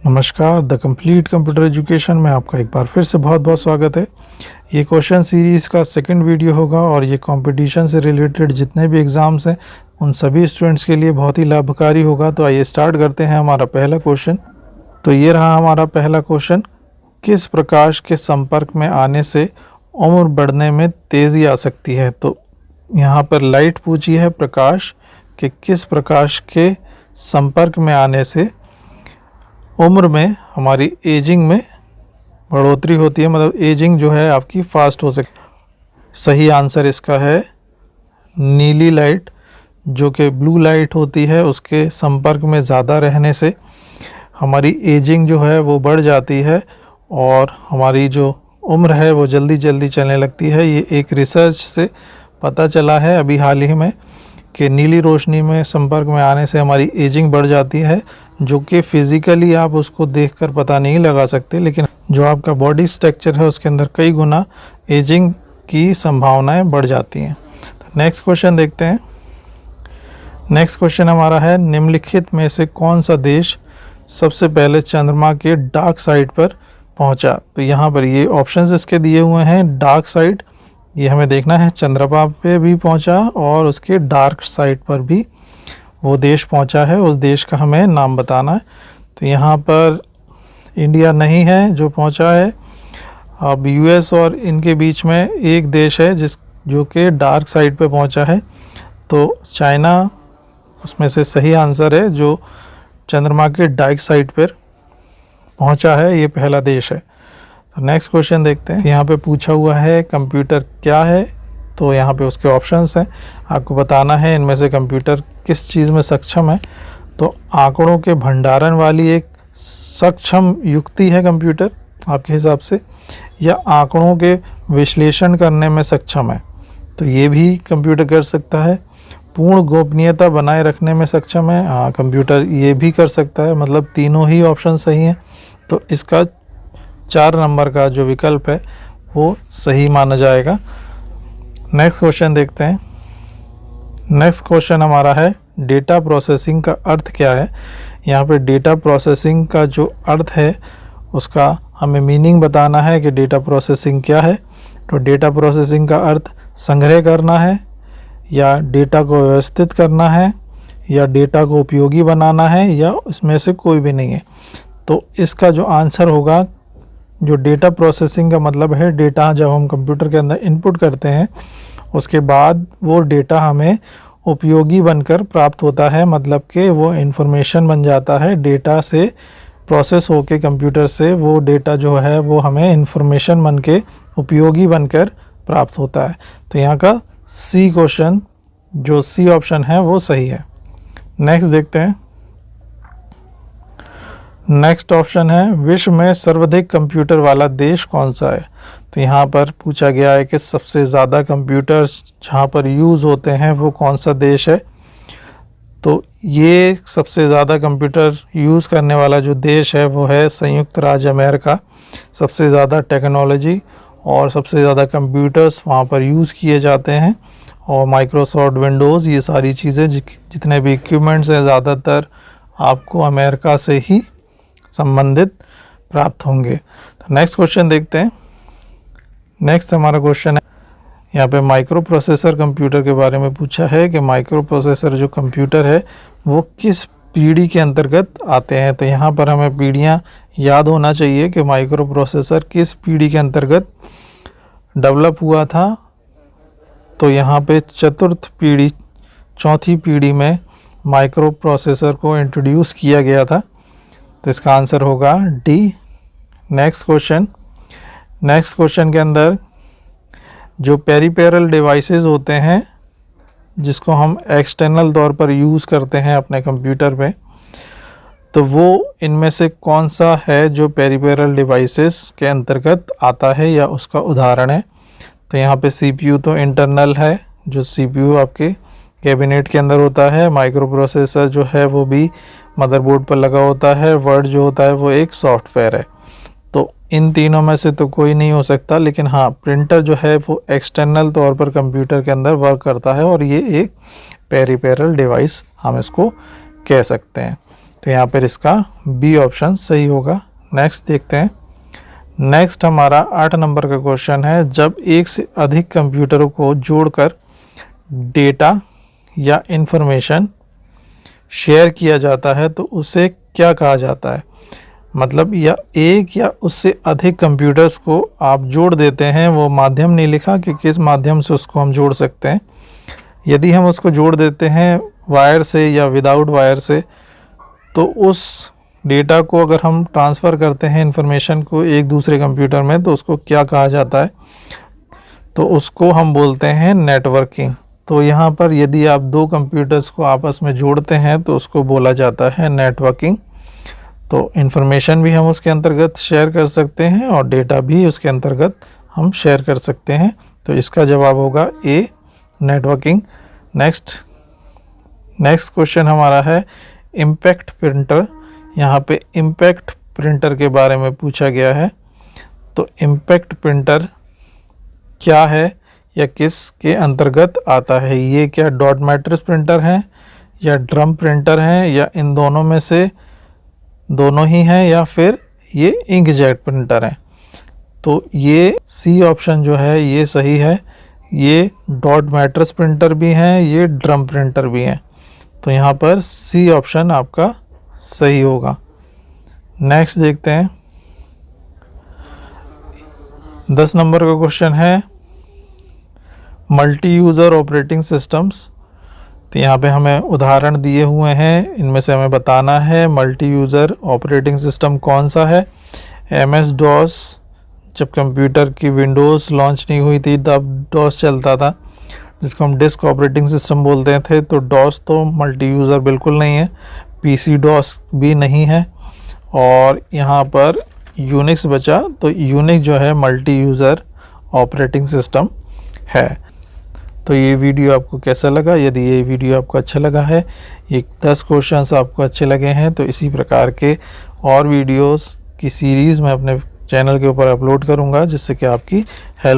नमस्कार, the complete computer education में आपका एक बार फिर से बहुत बहुत स्वागत है। ये क्वेश्चन सीरीज़ का सेकंड वीडियो होगा और ये कंपटीशन से रिलेटेड जितने भी एग्ज़ाम्स हैं उन सभी स्टूडेंट्स के लिए बहुत ही लाभकारी होगा। तो आइए स्टार्ट करते हैं हमारा पहला क्वेश्चन। तो ये रहा हमारा पहला क्वेश्चन, किस प्रकाश के संपर्क में आने से उम्र बढ़ने में तेज़ी आ सकती है। तो यहाँ पर लाइट पूछी है प्रकाश कि किस प्रकाश के संपर्क में आने से उम्र में हमारी एजिंग में बढ़ोतरी होती है, मतलब एजिंग जो है आपकी फास्ट हो सके। सही आंसर इसका है नीली लाइट, जो कि ब्लू लाइट होती है, उसके संपर्क में ज़्यादा रहने से हमारी एजिंग जो है वो बढ़ जाती है और हमारी जो उम्र है वो जल्दी जल्दी चलने लगती है। ये एक रिसर्च से पता चला है अभी हाल ही में कि नीली रोशनी में संपर्क में आने से हमारी एजिंग बढ़ जाती है, जो कि फिज़िकली आप उसको देखकर पता नहीं लगा सकते, लेकिन जो आपका बॉडी स्ट्रक्चर है उसके अंदर कई गुना एजिंग की संभावनाएं बढ़ जाती हैं। तो नेक्स्ट क्वेश्चन देखते हैं। नेक्स्ट क्वेश्चन हमारा है, निम्नलिखित में से कौन सा देश सबसे पहले चंद्रमा के डार्क साइड पर पहुंचा। तो यहाँ पर ये ऑप्शंस इसके दिए हुए हैं। डार्क साइड ये हमें देखना है, चंद्रमा पे भी पहुंचा और उसके डार्क साइड पर भी वो देश पहुंचा है, उस देश का हमें नाम बताना है। तो यहाँ पर इंडिया नहीं है जो पहुंचा है। अब यूएस और इनके बीच में एक देश है जो कि डार्क साइड पे पहुंचा है, तो चाइना उसमें से सही आंसर है जो चंद्रमा के डार्क साइड पर पहुंचा है, ये पहला देश है। तो नेक्स्ट क्वेश्चन देखते हैं। यहाँ पे पूछा हुआ है कंप्यूटर क्या है। तो यहाँ पे उसके ऑप्शंस हैं, आपको बताना है इनमें से कंप्यूटर किस चीज़ में सक्षम है। तो आंकड़ों के भंडारण वाली एक सक्षम युक्ति है कंप्यूटर आपके हिसाब से, या आंकड़ों के विश्लेषण करने में सक्षम है, तो ये भी कंप्यूटर कर सकता है। पूर्ण गोपनीयता बनाए रखने में सक्षम है, हाँ कंप्यूटर ये भी कर सकता है। मतलब तीनों ही ऑप्शन सही हैं, तो इसका 4 नंबर का जो विकल्प है वो सही माना जाएगा। नेक्स्ट क्वेश्चन देखते हैं। नेक्स्ट क्वेश्चन हमारा है, डेटा प्रोसेसिंग का अर्थ क्या है। यहाँ पे डेटा प्रोसेसिंग का जो अर्थ है उसका हमें मीनिंग बताना है कि डेटा प्रोसेसिंग क्या है। तो डेटा प्रोसेसिंग का अर्थ संग्रह करना है, या डेटा को व्यवस्थित करना है, या डेटा को उपयोगी बनाना है, या इसमें से कोई भी नहीं है। तो इसका जो आंसर होगा, जो डेटा प्रोसेसिंग का मतलब है, डेटा जब हम कंप्यूटर के अंदर इनपुट करते हैं उसके बाद वो डेटा हमें उपयोगी बनकर प्राप्त होता है, मतलब कि वो इन्फॉर्मेशन बन जाता है। डेटा से प्रोसेस होके कंप्यूटर से वो डेटा जो है वो हमें इन्फॉर्मेशन बन के उपयोगी बनकर प्राप्त होता है। तो यहाँ का सी क्वेश्चन, जो सी ऑप्शन है वो सही है। नेक्स्ट देखते हैं। नेक्स्ट ऑप्शन है, विश्व में सर्वाधिक कंप्यूटर वाला देश कौन सा है। तो यहाँ पर पूछा गया है कि सबसे ज़्यादा कंप्यूटर्स जहाँ पर यूज़ होते हैं वो कौन सा देश है। तो ये सबसे ज़्यादा कंप्यूटर यूज़ करने वाला जो देश है वो है संयुक्त राज्य अमेरिका। सबसे ज़्यादा टेक्नोलॉजी और सबसे ज़्यादा कंप्यूटर्स वहाँ पर यूज़ किए जाते हैं, और माइक्रोसॉफ्ट विंडोज़ ये सारी चीज़ें जितने भी इक्विपमेंट्स हैं ज़्यादातर आपको अमेरिका से ही संबंधित प्राप्त होंगे। तो नेक्स्ट क्वेश्चन देखते हैं। नेक्स्ट हमारा क्वेश्चन है, यहाँ पे माइक्रो प्रोसेसर कंप्यूटर के बारे में पूछा है कि माइक्रो प्रोसेसर जो कंप्यूटर है वो किस पीढ़ी के अंतर्गत आते हैं। तो यहाँ पर हमें पीढ़ियाँ याद होना चाहिए कि माइक्रो प्रोसेसर किस पीढ़ी के अंतर्गत डेवलप हुआ था। तो यहाँ पे चौथी पीढ़ी में माइक्रो प्रोसेसर को इंट्रोड्यूस किया गया था, तो इसका आंसर होगा डी। नेक्स्ट क्वेश्चन के अंदर जो पेरिफेरल डिवाइसेस होते हैं जिसको हम एक्सटर्नल तौर पर यूज़ करते हैं अपने कंप्यूटर में, तो वो इनमें से कौन सा है जो पेरिफेरल डिवाइसेस के अंतर्गत आता है या उसका उदाहरण है। तो यहाँ पे सीपीयू तो इंटरनल है, जो सीपीयू आपके कैबिनेट के अंदर होता है। माइक्रो प्रोसेसर जो है वो भी मदरबोर्ड पर लगा होता है। वर्ड जो होता है वो एक सॉफ्टवेयर है। तो इन तीनों में से तो कोई नहीं हो सकता, लेकिन हाँ प्रिंटर जो है वो एक्सटर्नल तौर पर कंप्यूटर के अंदर वर्क करता है और ये एक पेरिफेरल डिवाइस हम इसको कह सकते हैं। तो यहाँ पर इसका बी ऑप्शन सही होगा। नेक्स्ट देखते हैं। नेक्स्ट हमारा 8 नंबर का क्वेश्चन है, जब एक से अधिक कंप्यूटरों को जोड़कर डेटा या इंफॉर्मेशन शेयर किया जाता है तो उसे क्या कहा जाता है। मतलब या एक या उससे अधिक कंप्यूटर्स को आप जोड़ देते हैं, वो माध्यम नहीं लिखा कि किस माध्यम से उसको हम जोड़ सकते हैं। यदि हम उसको जोड़ देते हैं वायर से या विदाउट वायर से, तो उस डेटा को अगर हम ट्रांसफ़र करते हैं इंफॉर्मेशन को एक दूसरे कंप्यूटर में, तो उसको क्या कहा जाता है। तो उसको हम बोलते हैं नेटवर्किंग। तो यहाँ पर यदि आप दो कंप्यूटर्स को आपस में जोड़ते हैं तो उसको बोला जाता है नेटवर्किंग। तो इंफॉर्मेशन भी हम उसके अंतर्गत शेयर कर सकते हैं और डेटा भी उसके अंतर्गत हम शेयर कर सकते हैं। तो इसका जवाब होगा ए, नेटवर्किंग। नेक्स्ट क्वेश्चन हमारा है इम्पैक्ट प्रिंटर। यहाँ पे इम्पैक्ट प्रिंटर के बारे में पूछा गया है। तो इम्पैक्ट प्रिंटर क्या है या किसके अंतर्गत आता है। ये क्या डॉट मैट्रिक्स प्रिंटर है या ड्रम प्रिंटर है या इन दोनों में से दोनों ही हैं या फिर ये इंकजेट प्रिंटर है। तो ये सी ऑप्शन जो है ये सही है। ये डॉट मैट्रिक्स प्रिंटर भी हैं, ये ड्रम प्रिंटर भी हैं। तो यहाँ पर सी ऑप्शन आपका सही होगा। नेक्स्ट देखते हैं। 10 नंबर का क्वेश्चन है मल्टी यूज़र ऑपरेटिंग सिस्टम्स। तो यहाँ पे हमें उदाहरण दिए हुए हैं, इनमें से हमें बताना है मल्टी यूज़र ऑपरेटिंग सिस्टम कौन सा है। MS DOS, जब कंप्यूटर की विंडोज़ लॉन्च नहीं हुई थी तब DOS चलता था, जिसको हम डिस्क ऑपरेटिंग सिस्टम बोलते थे। तो DOS तो मल्टी यूज़र बिल्कुल नहीं है। PC DOS भी नहीं है। और यहाँ पर यूनिक्स बचा, तो यूनिक्स जो है मल्टी यूज़र ऑपरेटिंग सिस्टम है। तो ये वीडियो आपको कैसा लगा। यदि ये वीडियो आपको अच्छा लगा है, ये 10 क्वेश्चंस आपको अच्छे लगे हैं, तो इसी प्रकार के और वीडियोस की सीरीज़ मैं अपने चैनल के ऊपर अपलोड करूँगा, जिससे कि आपकी हेल्प